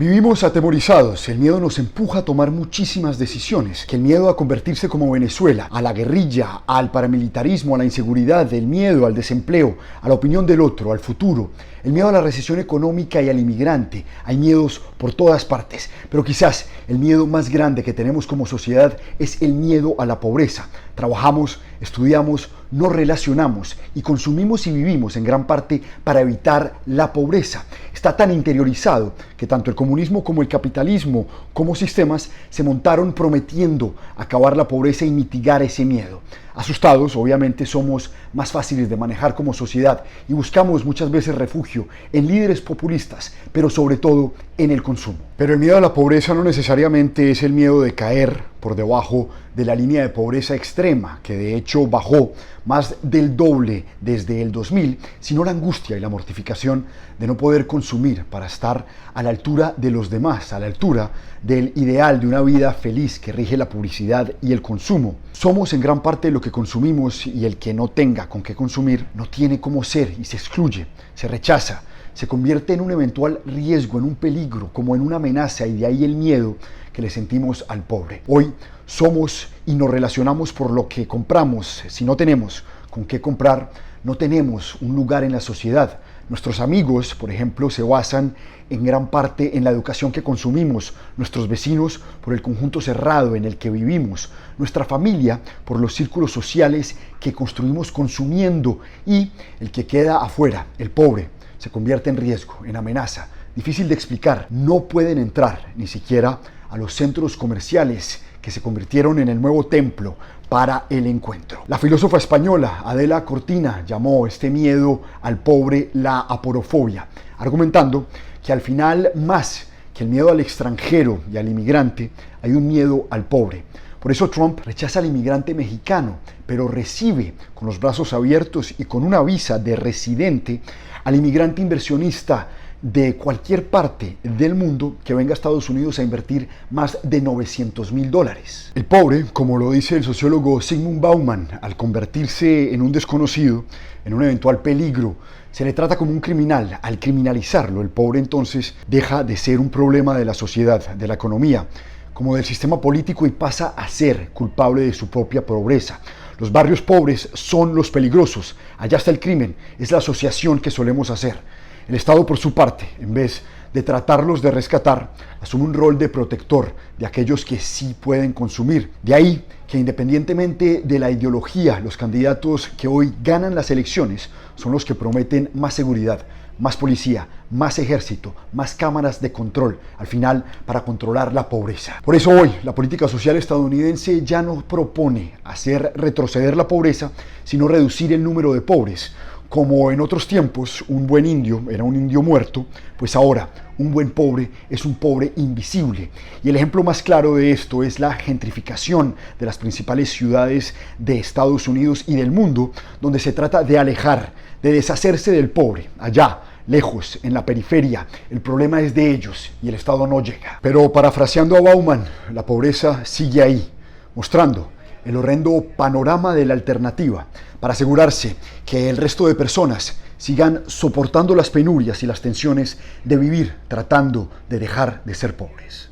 Vivimos atemorizados, el miedo nos empuja a tomar muchísimas decisiones, que el miedo a convertirse como Venezuela, a la guerrilla, al paramilitarismo, a la inseguridad, el miedo al desempleo, a la opinión del otro, al futuro, el miedo a la recesión económica y al inmigrante. Hay miedos por todas partes, pero quizás el miedo más grande que tenemos como sociedad es el miedo a la pobreza. Trabajamos, estudiamos, nos relacionamos y consumimos y vivimos en gran parte para evitar la pobreza. Está tan interiorizado que tanto el comunismo como el capitalismo como sistemas se montaron prometiendo acabar la pobreza y mitigar ese miedo. Asustados, obviamente, somos más fáciles de manejar como sociedad y buscamos muchas veces refugio en líderes populistas, pero sobre todo en el consumo. Pero el miedo a la pobreza no necesariamente es el miedo de caer por debajo de la línea de pobreza extrema, que de hecho bajó más del doble desde el 2000, sino la angustia y la mortificación de no poder consumir para estar a la altura de los demás, a la altura del ideal de una vida feliz que rige la publicidad y el consumo. Somos en gran parte lo que consumimos y el que no tenga con qué consumir no tiene cómo ser y se excluye, se rechaza, se convierte en un eventual riesgo, en un peligro, como en una amenaza, y de ahí el miedo que le sentimos al pobre. Hoy somos y nos relacionamos por lo que compramos. Si no tenemos con qué comprar, no tenemos un lugar en la sociedad. Nuestros amigos, por ejemplo, se basan en gran parte en la educación que consumimos, nuestros vecinos por el conjunto cerrado en el que vivimos, nuestra familia por los círculos sociales que construimos consumiendo, y el que queda afuera, el pobre, se convierte en riesgo, en amenaza, difícil de explicar. No pueden entrar ni siquiera a los centros comerciales que se convirtieron en el nuevo templo para el encuentro. La filósofa española Adela Cortina llamó este miedo al pobre la aporofobia, argumentando que al final, más que el miedo al extranjero y al inmigrante, hay un miedo al pobre. Por eso Trump rechaza al inmigrante mexicano, pero recibe con los brazos abiertos y con una visa de residente al inmigrante inversionista de cualquier parte del mundo que venga a Estados Unidos a invertir más de $900,000. El pobre, como lo dice el sociólogo Zygmunt Bauman, al convertirse en un desconocido, en un eventual peligro, se le trata como un criminal. Al criminalizarlo, el pobre entonces deja de ser un problema de la sociedad, de la economía, como del sistema político, y pasa a ser culpable de su propia pobreza. Los barrios pobres son los peligrosos, allá está el crimen, es la asociación que solemos hacer. El Estado, por su parte, en vez de tratarlos de rescatar, asume un rol de protector de aquellos que sí pueden consumir. De ahí que, independientemente de la ideología, los candidatos que hoy ganan las elecciones son los que prometen más seguridad, más policía, más ejército, más cámaras de control, al final para controlar la pobreza. Por eso hoy la política social estadounidense ya no propone hacer retroceder la pobreza, sino reducir el número de pobres. Como en otros tiempos un buen indio era un indio muerto, pues ahora un buen pobre es un pobre invisible. Y el ejemplo más claro de esto es la gentrificación de las principales ciudades de Estados Unidos y del mundo, donde se trata de alejar, de deshacerse del pobre. Allá, lejos, en la periferia, el problema es de ellos y el Estado no llega. Pero parafraseando a Bauman, la pobreza sigue ahí, mostrando el horrendo panorama de la alternativa, para asegurarse que el resto de personas sigan soportando las penurias y las tensiones de vivir tratando de dejar de ser pobres.